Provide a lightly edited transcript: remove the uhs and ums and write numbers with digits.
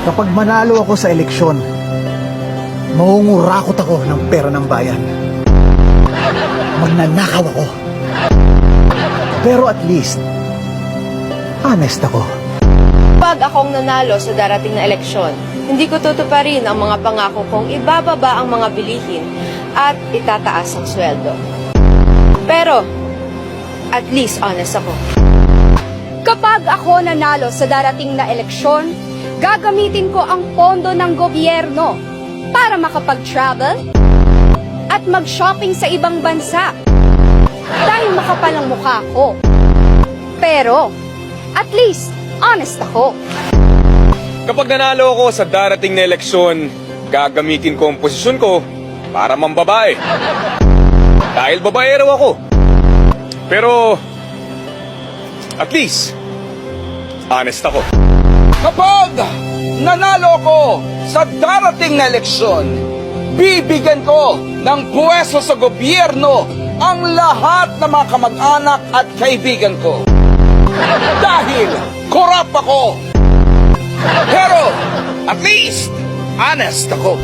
Kapag manalo ako sa eleksyon, mangungurakot ako ng pera ng bayan. Magnanakaw ako. Pero at least, honest ako. Pag akong nanalo sa darating na eleksyon, hindi ko tutuparin ang mga pangako kong ibababa ang mga bilihin at itataas ang sweldo. Pero, at least honest ako. Kapag ako nanalo sa darating na eleksyon, gagamitin ko ang pondo ng gobyerno para makapag-travel at mag-shopping sa ibang bansa. Dahil makapal ang mukha ko. Pero, at least, honest ako. Kapag nanalo ako sa darating na eleksyon, gagamitin ko ang posisyon ko para mambabae. Dahil babaero ako. Pero, at least, honest ako. Kapag nanalo ko sa darating na eleksyon, bibigyan ko ng pwesto sa gobyerno ang lahat ng mga kamag-anak at kaibigan ko. Dahil korap ako. Pero, at least, honest ako.